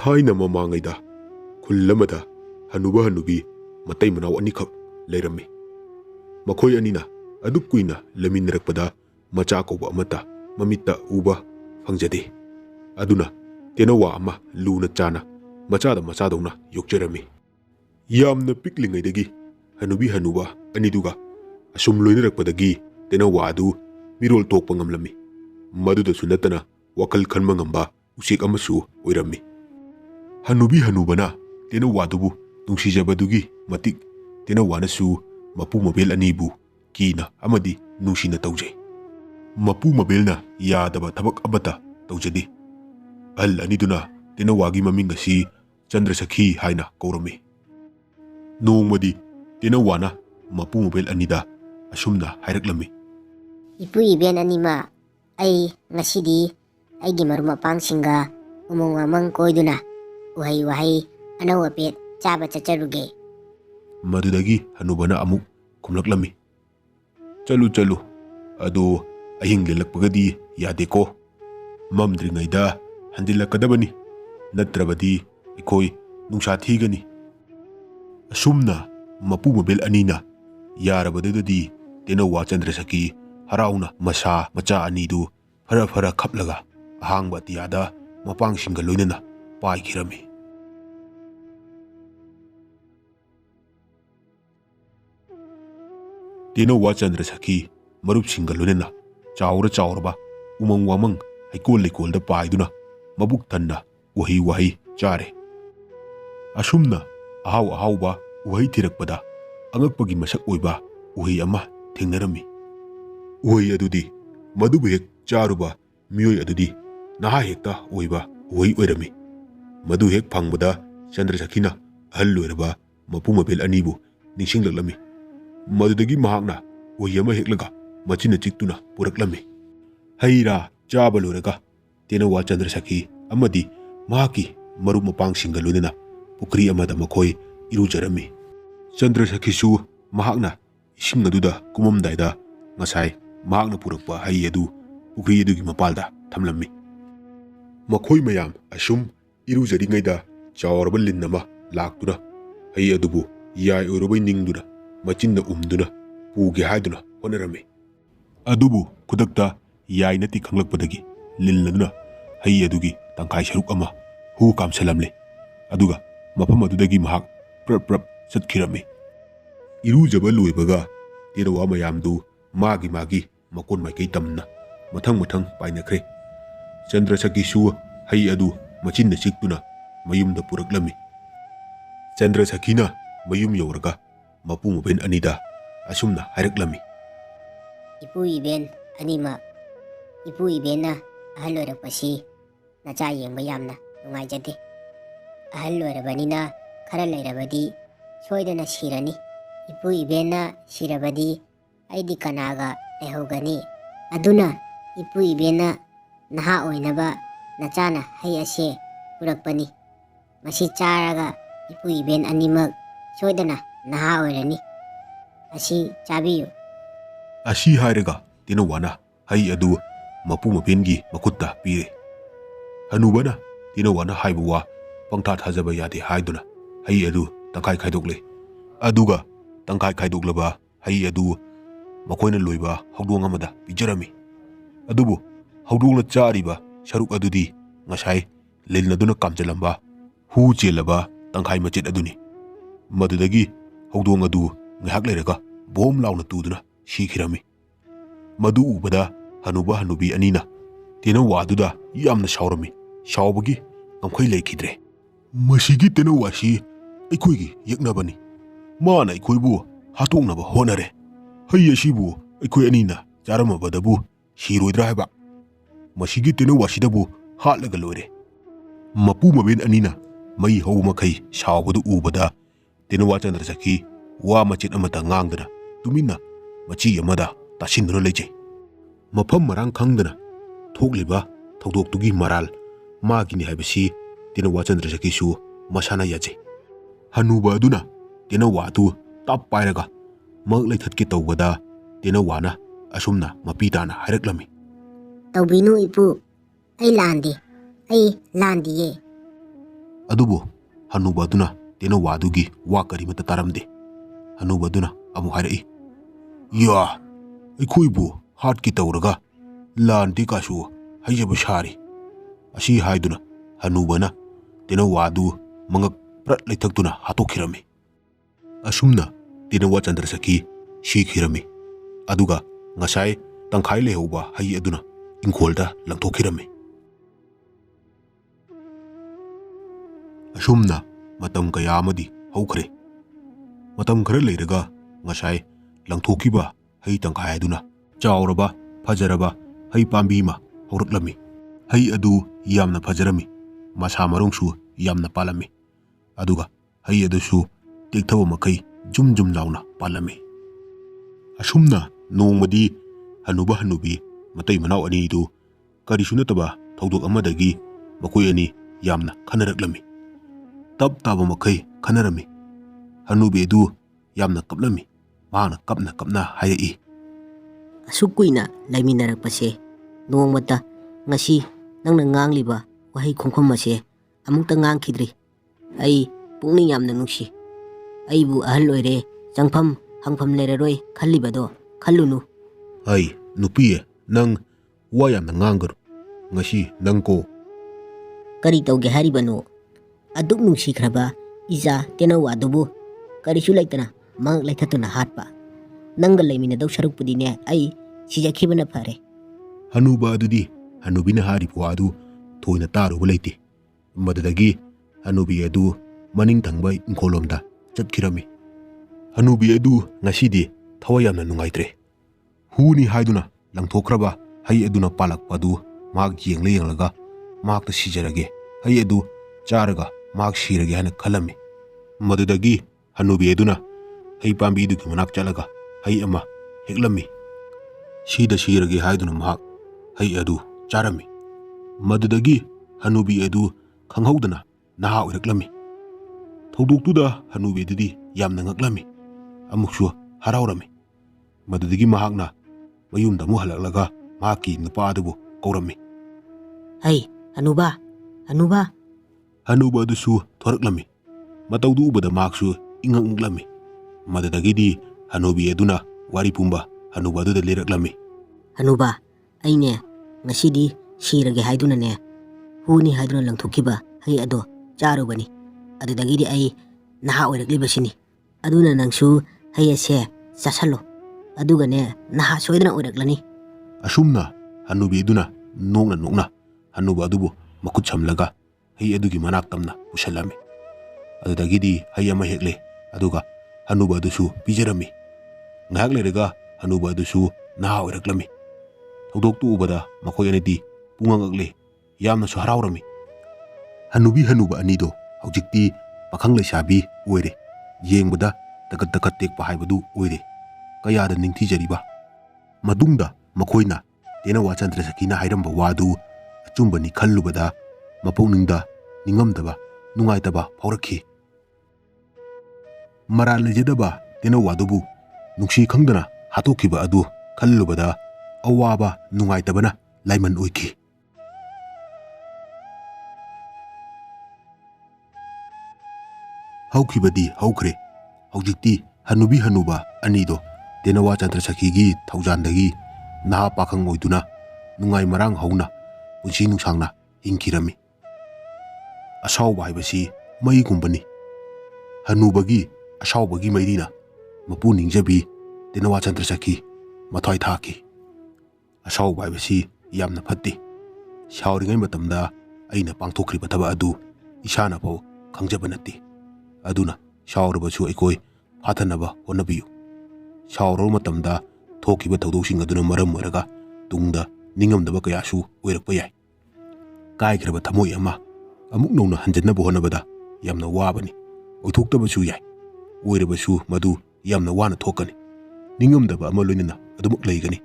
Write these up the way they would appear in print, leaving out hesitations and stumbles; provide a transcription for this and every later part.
Thai na mamangayda, kullamada, hanuba hanubi, matay manaw anikap, layrami. Makoy anina, aduk kuina, lamin rakpada, macha ko ba amata, mamita uba, fangjade. Aduna, tinawa ama, luna chana, machada na, yukjerami. Yam na pikling ay dagi, hanubi hanuba, aniduga, asumloy na rakpadagi, tinawa adu, mirol tok pangamlami. Maduda sunatana, wakal kan mangamba, usik amasu, oirami. Hanubi hanubana, tinawa dubu, nungsijabatugi, matik, tinawa na su, mapu mabel anibu, kina, amadi, nusi na taujay. Mapu mabel na, yadaba tabak abata, taujadi. Al aniduna, tinawagi maminga si Chandrasakhi haina kaurami. Noong madi, tinawa na, mapu mabel anida, asumna hayraklami. Ipu iben anima, ay ngasidi, ay gimarumapang singa, umungwamang koyduna. Wahay anaw apit chaba chacharuge. Madudagi hanubana amuk kumlaklami. Chalu, ado ahing lilakpagadi yade ko. Mamdri ngayda handilakadabani. Natrabadi ikoy nungsathigani. Asumna mapu mabel anina. Yarabadadadi tinawa Chandrasakhi harauna masa macha anidu fara kaplaga ahang batiyada mapang singaloynana pai kirami. Tinawa Chandrasakhi marup singalunena chaura umang wamang haikol da paiduna mabuk tanna wahi chare. Asumna ahaw ba wahi tirakpada angakpagi masak oiba wahi ama thingnarami. Wahi adudi madubu hek charuba mioy adudi naha hekta oiba wahi oirami. Madu hek pangbada Chandrasakhina ahal loiraba mapu mabel anibu ningsinglaklami. Madudagi mahakna wahiyama heklaga machina chiktuna puraklami. Haira chaba loraga tinawa Chandrasakhi amadi mahaki marup mapang singalunena pukri amada makoy irujarami. Chandrasakhi su mahakna ising aduda kumamdayda ngasay mahakna purakpa hai adu pukri adugi mapalda thamlami. Makoy mayam asum irujaringayda chawarba linnama laktuna hai adubu yai orobay ningduna machinda umduna puge haiduna honarami. Adubu kudakta yai nati kanglakpadagi lilladuna hai adugi tangkai saruk ama hu kamsalamle. Aduga mafam adudagi mahak prap satkirami. Irujaba loibaga tinawa mayamdu magi makon maikay tamna mathang painakre. Chandrasakhi su hai adu machinda chiktuna mayumda puraklami. Chandrasakhina mayum yauraga mapu maben anida asumna hayraklami. Ipu iben anima, ipu ibena ahal loirapasi nacha yengba yamna nungaijade. Ahal loirabanina khara lairabadi soidana sirani. Ipu ibena sirabadi aidi kanaga lehogani. Aduna ipu ibena naha oinaba nachana hai ase purakpani. Masi charaga ipu iben animak soidana naha oirani. Asi chabiyo. Asi hairaga tinawana hai adu mapu mabengi makutta pire. Hanubana tinawana haibuwa pangtha thajaba yade haiduna hai adu tangkai khaidokle. Aduga tangkai khaidoklaba hai adu makoina loiba hawdong amada pijarami. Adubu hawdongna chariba saruk adudi ngasai lilnaduna kamjalamba hu chelaba tangkai machet aduni. Madudagi hawdong adu ngahak leiraga bom launa tuduna shikirami. Madu ubada hanuba hanubi anina tinawa aduda yamna shawrami. Shawbagi ngamkhoi leikidre. Masigi tinawa si aikoigi yaknabani. Mana aikoibu hatoknaba honare. Hai asibu aikoi anina charamabadabu shiroidra haiba. Masigi tinawa sidabu hatlaga loire. Mapu maben anina mai hau makai shawbadu ubada tinawa Chandrasakhi wa machet amata ngangdana tumina machi amada tasinduna leje. Mafam marang khangdana thokliba thawdoktugi maral magini haibasi tinawa Chandrasakhi su masana yaje. Hanuba aduna tinawa atu tap pairaga mag leithatki tawbada tinawana asumna mapitana hayraklami. Tawbinu ipu ay landi ye. ꯑꯗꯨꯕꯨ ꯍꯅꯨꯕ ꯑꯗꯨꯅ ꯇꯦꯅꯋꯥ ꯑꯗꯨꯒꯤ ꯋꯥ ꯀꯔꯤꯃꯠꯇ ꯇꯥꯔꯝꯗꯦ꯫ ꯍꯅꯨꯕ ꯑꯗꯨꯅ ꯑꯃꯨꯛ ꯍꯥꯏꯔꯛꯏ, ꯌꯥ, ꯑꯩꯈꯣꯏꯕꯨ ꯍꯥꯠꯀꯦ ꯇꯧꯔꯒ ꯂꯥꯟꯗꯦ ꯀꯥꯁꯨ ꯍꯩꯖꯕ ꯁꯥꯔꯤ꯫ ꯑꯁꯤ ꯍꯥꯏꯗꯨꯅ ꯍꯅꯨꯕꯅ ꯇꯦꯅꯋꯥ ꯑꯗꯨ ꯃꯉꯛ ꯄ꯭ꯔꯠ ꯂꯩꯊꯛꯇꯨꯅ ꯍꯥꯠꯇꯣꯛꯈꯤꯔꯝꯃꯤ꯫ ꯑꯁꯨꯝꯅ ꯇꯦꯅꯋꯥ ꯆꯟꯗ꯭ꯔꯁꯛꯈꯤ ꯁꯤꯈꯤꯔꯝꯃꯤ꯫ ꯑꯗꯨꯒ ꯉꯁꯥꯏ ꯇꯪꯈꯥꯏ ꯂꯩꯍꯧꯕ ꯍꯩ ꯑꯗꯨꯅ ꯏꯪꯈꯣꯜꯗ ꯂꯪꯊꯣꯛꯈꯤꯔꯝꯃꯤ꯫ ꯑꯁꯨꯝꯅ ꯃꯇꯝ ꯀꯌꯥ ꯑꯃꯗꯤ ꯍꯧꯈ꯭ꯔꯦ꯫ ꯃꯇꯝ ꯈꯔ ꯂꯩꯔꯒ ꯉꯁꯥꯏ ꯂꯪꯊꯣꯛꯈꯤꯕ ꯍꯩ ꯇꯪꯈꯥꯏ ꯑꯗꯨꯅ ꯆꯥꯎꯔꯕ ꯐꯖꯔꯕ ꯍꯩ ꯄꯥꯝꯕꯤ ꯑꯃ ꯍꯧꯔꯛꯂꯝꯃꯤ꯫ ꯍꯩ ꯑꯗꯨ ꯌꯥꯝꯅ ꯐꯖꯔꯝꯃꯤ, ꯃꯁꯥ ꯃꯔꯨꯡꯁꯨ ꯌꯥꯝꯅ ꯄꯥꯜꯂꯝꯃꯤ꯫ ꯑꯗꯨꯒ ꯍꯩ ꯑꯗꯨꯁꯨ ꯇꯦꯛꯊꯕ ꯃꯈꯩ ꯖꯨꯝ ꯖꯨꯝ ꯂꯥꯎꯅ ꯄꯥꯜꯂꯝꯃꯤ꯫ ꯑꯁꯨꯝꯅ ꯅꯣꯡꯃꯗꯤ ꯍꯅꯨꯕ ꯍꯅꯨꯕꯤ ꯃꯇꯩ ꯃꯅꯥꯎ ꯑꯅꯤꯗꯨ ꯀꯔꯤꯁꯨ ꯅꯠꯇꯕ ꯊꯧꯗꯣꯛ ꯑꯃꯗꯒꯤ ꯃꯈꯣꯏ ꯑꯅꯤ ꯌꯥꯝꯅ ꯈꯟꯅꯔꯛꯂꯝꯃꯤ꯫ ꯇꯞ ꯇꯥꯕ ꯃꯈꯩ ꯈꯟꯅꯔꯝꯃꯤ꯫ ꯍꯅꯨꯕꯤ ꯑꯗꯨ ꯌꯥꯝꯅ ꯀꯞꯂꯝꯃꯤ꯫ ꯃꯍꯥꯛꯅ ꯀꯞꯅ ꯀꯞꯅ ꯍꯥꯏꯔꯛꯏ, ꯑꯁꯨꯛ ꯀꯨꯏꯅ ꯂꯩꯃꯤꯟꯅꯔꯛꯄꯁꯦ ꯅꯣꯡꯃꯇ ꯉꯁꯤ ꯅꯪꯅ ꯉꯥꯡꯂꯤꯕ ꯋꯥꯍꯩ ꯈꯣꯡꯐꯝ ꯑꯁꯦ ꯑꯃꯨꯛꯇ ꯉꯥꯡꯈꯤꯗ꯭ꯔꯤ꯫ ꯑꯩ ꯄꯨꯛꯅꯤꯡ ꯌꯥꯝꯅ ꯅꯨꯡꯁꯤ꯫ ꯑꯩꯕꯨ ꯑꯍꯜ ꯑꯣꯏꯔꯦ, ꯆꯪꯐꯝ ꯍꯪꯐꯝ ꯂꯩꯔꯔꯣꯏ ꯈꯜꯂꯤꯕꯗꯣ ꯈꯜꯂꯨꯅꯨ꯫ ꯑꯩ ꯅꯨꯄꯤ, ꯅꯪ ꯋꯥ ꯌꯥꯝꯅ ꯉꯥꯡꯒꯅꯨ꯫ ꯉꯁꯤ ꯅꯪ ꯀꯣ ꯀꯔꯤ ꯇꯧꯒꯦ ꯍꯥꯏꯔꯤꯕꯅꯣ? ꯑꯗꯨꯛ ꯅꯨꯡꯁꯤꯈ꯭ꯔꯕ ꯏꯆꯥ ꯇꯦꯅꯋꯥꯗꯨꯕꯨ ꯀꯔꯤꯁꯨ ꯂꯩꯇꯅ ꯃꯉꯛ ꯂꯩꯊꯠꯇꯨꯅ ꯍꯥꯠꯄ? ꯅꯪꯒ ꯂꯩꯃꯤꯟꯅꯗꯧ ꯁꯔꯨꯛꯄꯨꯗꯤꯅꯦ ꯑꯩ ꯁꯤꯖꯈꯤꯕꯅ ꯐꯔꯦ꯫ ꯍꯅꯨꯕ ꯑꯗꯨꯗꯤ ꯍꯅꯨꯕꯤꯅ ꯍꯥꯏꯔꯤꯕ ꯋꯥ ꯑꯗꯨ ꯊꯣꯏꯅ ꯇꯥꯔꯨꯕ ꯂꯩꯇꯦ꯫ ꯃꯗꯨꯗꯒꯤ ꯍꯅꯨꯕꯤ ꯑꯗꯨ ꯃꯅꯤꯡ ꯊꯪꯕ ꯏꯪꯈꯣꯜꯂꯣꯝꯗ ꯆꯠꯈꯤꯔꯝꯃꯤ꯫ ꯍꯅꯨꯕꯤ ꯑꯗꯨ ꯉꯁꯤꯗꯤ ꯊꯋꯥꯏ ꯌꯥꯝꯅ ꯅꯨꯡꯉꯥꯏꯇ꯭ꯔꯦ꯫ ꯍꯨꯅꯤ ꯍꯥꯏꯗꯨꯅ ꯂꯪꯊꯣꯛꯈ꯭ꯔꯕ ꯍꯩ ꯑꯗꯨꯅ ꯄꯥꯜꯂꯛꯄ ꯑꯗꯨ ꯃꯍꯥꯛ ꯌꯦꯡꯂꯒ ꯃꯍꯥꯛꯇ ꯁꯤꯖꯔꯒꯦ, ꯍꯩ ꯑꯗꯨ ꯆꯥꯔꯒ ꯃꯍꯥꯛ ꯁꯤꯔꯒꯦ ꯍꯥꯏꯅ ꯈꯜꯂꯝꯃꯤ꯫ ꯃꯗꯨꯗꯒꯤ ꯍꯅꯨꯕꯤ ꯑꯗꯨꯅ ꯍꯩ ꯄꯥꯝꯕꯤꯗꯨꯒꯤ ꯃꯅꯥꯛ ꯆꯠꯂꯒ ꯍꯩ ꯑꯃ ꯍꯦꯛꯂꯝꯃꯤ꯫ ꯁꯤꯗ ꯁꯤꯔꯒꯦ ꯍꯥꯏꯗꯨꯅ ꯃꯍꯥꯛ ꯍꯩ ꯑꯗꯨ ꯆꯥꯔꯝꯃꯤ꯫ ꯃꯗꯨꯗꯒꯤ ꯍꯅꯨꯕꯤ ꯑꯗꯨ ꯈꯪꯍꯧꯗꯅ ꯅꯍꯥ ꯑꯣꯏꯔꯛꯂꯝꯃꯤ꯫ ꯊꯧꯗꯣꯛꯇꯨꯗ ꯍꯅꯨꯕꯤ ꯑꯗꯨꯗꯤ ꯌꯥꯝꯅ ꯉꯛꯂꯝꯃꯤ, ꯑꯃꯨꯛꯁꯨ ꯍꯔꯥꯎꯔꯝꯃꯤ꯫ ꯃꯗꯨꯗꯒꯤ ꯃꯍꯥꯛꯅ ꯃꯌꯨꯝꯗ ꯑꯃꯨꯛ ꯍꯜꯂꯛꯂꯒ ꯃꯍꯥꯛꯀꯤ ꯅꯨꯄꯥ ꯑꯗꯨꯕꯨ ꯀꯧꯔꯝꯃꯤ꯫ ꯍꯩ ꯍꯅꯨꯕ, ꯍꯅꯨꯕ! ꯍꯅꯨꯕ ꯑꯗꯨꯁꯨ ꯊꯣꯔꯛꯂꯝꯃꯤ꯫ ꯃꯇꯧꯗꯨ ꯎꯕꯗ ꯃꯍꯥꯛꯁꯨ ꯏꯉꯛ ꯉꯛꯂꯝꯃꯤ꯫ ꯃꯗꯨꯗꯒꯤꯗꯤ ꯍꯅꯨꯕꯤ ꯑꯗꯨꯅ ꯋꯥꯔꯤ ꯄꯨꯝꯕ ꯍꯅꯨꯕ ꯑꯗꯨꯗ ꯂꯤꯔꯛꯂꯝꯃꯤ꯫ ꯍꯅꯨꯕ, ꯑꯩꯅꯦ ꯉꯁꯤꯗꯤ ꯁꯤꯔꯒꯦ ꯍꯥꯏꯗꯨꯅꯅꯦ ꯍꯨꯅꯤ ꯍꯥꯏꯗꯨꯅ ꯂꯪꯊꯣꯛꯈꯤꯕ ꯍꯩ ꯑꯗꯣ ꯆꯥꯔꯨꯕꯅꯤ꯫ ꯑꯗꯨꯗꯒꯤꯗꯤ ꯑꯩ ꯅꯍꯥ ꯑꯣꯏꯔꯛꯂꯤꯕꯁꯤꯅꯤ꯫ ꯑꯗꯨꯅ ꯅꯪꯁꯨ ꯍꯩ ꯑꯁꯦ ꯆꯥꯁꯜꯂꯣ, ꯑꯗꯨꯒꯅꯦ ꯅꯍꯥ ꯁꯣꯏꯗꯅ ꯑꯣꯏꯔꯛꯂꯅꯤ꯫ ꯑꯁꯨꯝꯅ ꯍꯅꯨꯕꯤ ꯑꯗꯨꯅ ꯅꯣꯛꯅ ꯅꯣꯛꯅ ꯍꯅꯨꯕ ꯑꯗꯨꯕꯨ ꯃꯈꯨꯠ ꯁꯝꯂꯒ ꯍꯩ ꯑꯗꯨꯒꯤ ꯃꯅꯥꯛ ꯇꯝꯅ ꯄꯨꯁꯜꯂꯝꯃꯤ꯫ ꯑꯗꯨꯗꯒꯤꯗꯤ ꯍꯩ ꯑꯃ ꯍꯦꯛꯂꯦ, ꯑꯗꯨꯒ ꯍꯅꯨꯕ ꯑꯗꯨꯁꯨ ꯄꯤꯖꯔꯝꯃꯤ꯫ ꯉꯥꯏꯍꯥꯛ ꯂꯩꯔꯒ ꯍꯅꯨꯕ ꯑꯗꯨꯁꯨ ꯅꯍꯥ ꯑꯣꯏꯔꯛꯂꯝꯃꯤ꯫ ꯊꯧꯗꯣꯛꯇꯨ ꯎꯕꯗ ꯃꯈꯣꯏ ꯑꯅꯤꯗꯤ ꯄꯨꯡꯉꯛ ꯉꯛꯂꯦ, ꯌꯥꯝꯅꯁꯨ ꯍꯔꯥꯎꯔꯝꯃꯤ꯫ ꯍꯅꯨꯕꯤ ꯍꯅꯨꯕ ꯑꯅꯤꯗꯣ ꯍꯧꯖꯤꯛꯇꯤ ꯄꯥꯈꯪ ꯂꯩꯁꯥꯕꯤ ꯑꯣꯏꯔꯦ꯫ ꯌꯦꯡꯕꯗ ꯇꯀꯠ ꯇꯀꯠ ꯇꯦꯛꯄ ꯍꯥꯏꯕꯗꯨ ꯑꯣꯏꯔꯦ꯫ ꯀꯌꯥꯗ ꯅꯤꯡꯊꯤꯖꯔꯤꯕ! ꯃꯇꯨꯡꯗ ꯃꯈꯣꯏꯅ ꯇꯦꯅꯋꯥ ꯆꯟꯗ꯭ꯔꯁꯛꯈꯤꯅ ꯍꯥꯏꯔꯝꯕ ꯋꯥꯗꯨ ꯑꯆꯨꯝꯕꯅꯤ ꯈꯜꯂꯨꯕꯗ ꯃꯄꯨꯛꯅꯤꯡꯗ ꯅꯤꯡꯉꯝꯗꯕ, ꯅꯨꯡꯉꯥꯏꯇꯕ ꯐꯥꯎꯔꯛꯈꯤ꯫ ꯃꯔꯥꯜ ꯂꯩꯖꯗꯕ ꯇꯦꯅꯋꯥꯗꯨꯕꯨ ꯅꯨꯡꯁꯤ ꯈꯪꯗꯅ ꯍꯥꯠꯇꯣꯛꯈꯤꯕ ꯑꯗꯨ ꯈꯜꯂꯨꯕꯗ ꯑꯋꯥꯕ ꯅꯨꯡꯉꯥꯏꯇꯕꯅ ꯂꯥꯏꯃꯟ ꯑꯣꯏꯈꯤ꯫ ꯍꯧꯈꯤꯕꯗꯤ ꯍꯧꯈ꯭ꯔꯦ꯫ ꯍꯧꯖꯤꯛꯇꯤ ꯍꯅꯨꯕꯤ ꯍꯅꯨꯕ ꯑꯅꯤꯗꯣ ꯇꯦꯅꯋꯥ ꯆꯟꯗ꯭ꯔꯁꯛꯈꯤꯒꯤ ꯊꯧꯖꯥꯟꯗꯒꯤ ꯅꯍꯥ ꯄꯥꯈꯪ ꯑꯣꯏꯗꯨꯅ ꯅꯨꯡꯉꯥꯏ ꯃꯔꯥꯡ ꯍꯧꯅ ꯄꯨꯟꯁꯤ ꯅꯨꯡꯁꯥꯡꯅ ꯍꯤꯡꯈꯤꯔꯝꯃꯤ꯫ ꯑꯁꯥꯎꯕ ꯍꯥꯏꯕꯁꯤ ꯃꯩꯒꯨꯝꯕꯅꯤ꯫ ꯍꯅꯨꯕꯒꯤ ꯑꯁꯥꯎꯕꯒꯤ ꯃꯩꯔꯤꯅ ꯃꯄꯨ ꯅꯤꯡꯖꯕꯤ ꯇꯦꯅꯋꯥ ꯆꯟꯗ꯭ꯔꯁꯛꯈꯤ ꯃꯊ꯭ꯋꯥꯏ ꯊꯥꯈꯤ꯫ ꯑꯁꯥꯎꯕ ꯍꯥꯏꯕꯁꯤ ꯌꯥꯝꯅ ꯐꯠꯇꯦ꯫ ꯁꯥꯎꯔꯤꯉꯩ ꯃꯇꯝꯗ ꯑꯩꯅ ꯄꯥꯡꯊꯣꯛꯈ꯭ꯔꯤꯕ ꯊꯕꯛ ꯑꯗꯨ ꯏꯁꯥꯅ ꯐꯥꯎ ꯈꯪꯖꯕ ꯅꯠꯇꯦ꯫ ꯑꯗꯨꯅ ꯁꯥꯎꯔꯕꯁꯨ ꯑꯩꯈꯣꯏ ꯐꯥꯊꯅꯕ ꯍꯣꯠꯅꯕꯤꯌꯨ꯫ ꯁꯥꯎꯔꯕ ꯃꯇꯝꯗ ꯊꯣꯛꯈꯤꯕ ꯊꯧꯗꯣꯛꯁꯤꯡ ꯑꯗꯨꯅ ꯃꯔꯝ ꯑꯣꯏꯔꯒ ꯇꯨꯡꯗ ꯅꯤꯡꯉꯝꯗꯕ ꯀꯌꯥꯁꯨ ꯑꯣꯏꯔꯛꯄ ꯌꯥꯏ꯫ ꯀꯥꯏꯈ꯭ꯔꯕ ꯊꯃꯣꯏ ꯑꯃ ꯑꯃꯨꯛ ꯅꯧꯅ ꯍꯟꯖꯤꯟꯅꯕ ꯍꯣꯠꯅꯕꯗ ꯌꯥꯝꯅ ꯋꯥꯕꯅꯤ꯫ ꯑꯣꯏꯊꯣꯛꯇꯕꯁꯨ ꯌꯥꯏ, ꯑꯣꯏꯔꯕꯁꯨ ꯃꯗꯨ ꯌꯥꯝꯅ ꯋꯥꯅ ꯊꯣꯛꯀꯅꯤ꯫ ꯅꯤꯡꯉꯝꯗꯕ ꯑꯃ ꯂꯣꯏꯅꯅ ꯑꯗꯨꯃꯛ ꯂꯩꯒꯅꯤ꯫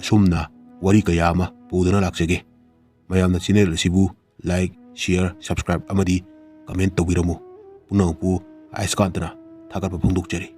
ꯑꯁꯨꯝꯅ ꯋꯥꯔꯤ ꯀꯌꯥ ꯑꯃ ꯄꯨꯗꯨꯅ ꯂꯥꯛꯆꯒꯦ꯫ ꯃꯌꯥꯝꯅ ꯆꯦꯅꯦꯜ ꯑꯁꯤꯕꯨ ꯂꯥꯏꯛ, ꯁꯤꯌꯔ, ꯁꯕꯁꯀ꯭ꯔꯥꯏꯕ ꯑꯃꯗꯤ ꯀꯃꯦꯟꯠ ꯇꯧꯕꯤꯔꯝꯃꯨ꯫ ꯄꯨꯝꯅꯃꯛꯄꯨ ꯑꯥꯏꯁꯀꯥꯟꯇꯅ ꯊꯥꯒꯠꯄ ꯐꯣꯡꯗꯣꯛꯆꯔꯤ꯫